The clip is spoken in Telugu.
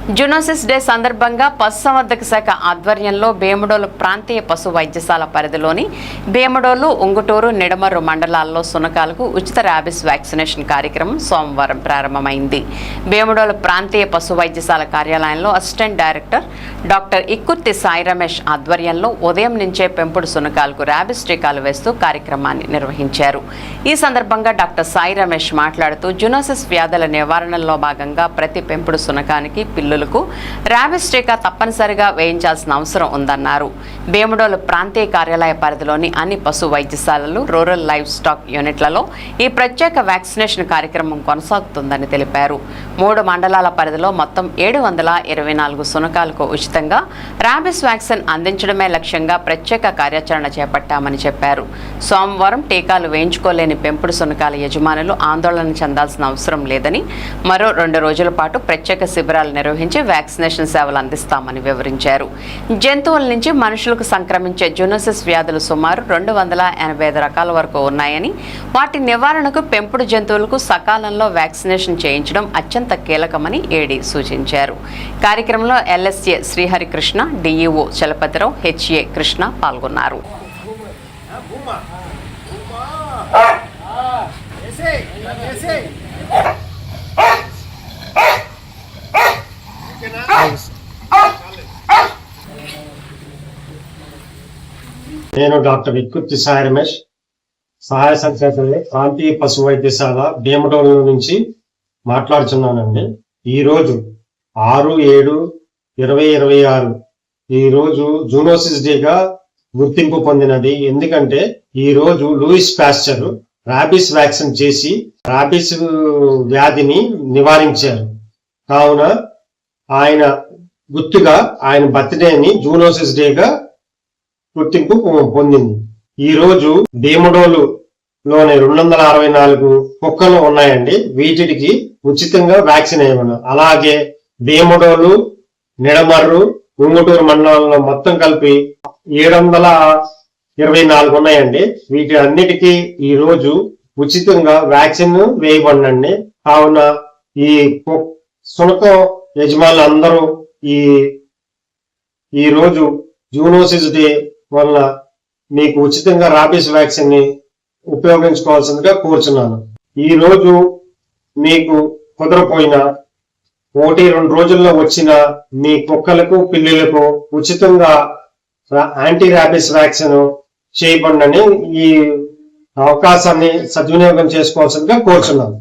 జూనోసిస్ డే సందర్భంగా పశుసంవర్ధక శాఖ ఆధ్వర్యంలో భీమడోలు ప్రాంతీయ పశు వైద్యశాల పరిధిలోని భీమడోలు, ఉంగుటూరు, నిడమర్రు మండలాల్లో సునకాలకు ఉచిత ర్యాబిస్ వ్యాక్సినేషన్ కార్యక్రమం సోమవారం ప్రారంభమైంది. భీమడోలు ప్రాంతీయ పశు వైద్యశాల కార్యాలయంలో assistant director doctor Ikkurthi Sai Ramesh ఆధ్వర్యంలో ఉదయం నుంచే పెంపుడు సునకాలకు ర్యాబిస్ టీకాలు వేస్తూ కార్యక్రమాన్ని నిర్వహించారు. ఈ సందర్భంగా డాక్టర్ సాయి రమేష్ మాట్లాడుతూ జూనోసిస్ వ్యాధుల నివారణలో భాగంగా ప్రతి పెంపుడు సునకానికి పిల్లులకు ర్యాబిస్ టీకా తప్పనిసరిగా వేయించాల్సిన అవసరం ఉందన్నారు. భీమడోలు ప్రాంతీయ కార్యాలయ పరిధిలోని అన్ని పశు వైద్యశాలలు, రూరల్ లైవ్ స్టాక్ యూనిట్లలో ఈ ప్రత్యేక వ్యాక్సినేషన్ కార్యక్రమం కొనసాగుతుందని తెలిపారు. 3 మండలాల పరిధిలో మొత్తం 724 సునకాలకు ఉచితంగా ర్యాబిస్ వ్యాక్సిన్ అందించడమే లక్ష్యంగా ప్రత్యేక కార్యాచరణ చేపట్టామని చెప్పారు. సోమవారం టీకాలు వేయించుకోలేని పెంపుడు సునకాల యజమానులు ఆందోళన చెందాల్సిన అవసరం లేదని, మరో 2 రోజుల పాటు ప్రత్యేక శిబిరాలు నిర్వహించి వ్యాక్సినేషన్ సేవలు అందిస్తామని వివరించారు. జంతువుల నుంచి మనుషులకు సంక్రమించే జూనోసిస్ వ్యాధులు సుమారు 285 రకాల వరకు ఉన్నాయని, వాటి నివారణకు పెంపుడు జంతువులకు సకాలంలో వ్యాక్సినేషన్ చేయించడం అత్యంత కీలకమని ఏడీ సూచించారు. కార్యక్రమంలో LSA Srihari Krishna, DEO Chalapathi Rao, HA Krishna పాల్గొన్నారు. నేను డాక్టర్ ఇక్కుర్తి సాయి రమేష్, సహాయ సంచాలకులు, ప్రాంతీయ పశు వైద్యశాల భీమడోలు నుంచి మాట్లాడుతున్నానండి. ఈరోజు 6/7/2026 ఈరోజు జూనోసిస్ డేగా గుర్తింపు పొందినది. ఎందుకంటే ఈ రోజు లూయిస్ పాస్చర్ ర్యాబిస్ వ్యాక్సిన్ చేసి ర్యాబిస్ వ్యాధిని నివారించారు. కావున ఆయన గుర్తుగా ఆయన బర్త్డేని జూనోసిస్ డేగా గుర్తింపు పొందింది. ఈ రోజు భీమడోలులోని 264 కుక్కలు ఉన్నాయండి. వీటికి ఉచితంగా వ్యాక్సిన్ ఇవ్వను. అలాగే భీమడోలు, నిడమర్రు, ఉంగుటూరు మండలంలో మొత్తం కలిపి 724 ఉన్నాయండి. వీటి అన్నిటికీ ఈ రోజు ఉచితంగా వ్యాక్సిన్ వేయబడినండి. కావున ఈ సునకం యజమానులు అందరూ ఈ రోజు జూనోసిస్ డే వల్ల మీకు ఉచితంగా ర్యాబిస్ వ్యాక్సిన్ ని ఉపయోగించుకోవాల్సిందిగా కోరుచున్నాను. ఈ రోజు మీకు కుదరపోయిన 1-2 రోజుల్లో వచ్చిన మీ కుక్కలకు, పిల్లులకు ఉచితంగా యాంటీ ర్యాబిస్ వ్యాక్సిన్ చేయబడినని ఈ అవకాశాన్ని సద్వినియోగం చేసుకోవాల్సిందిగా కోరుచున్నాను.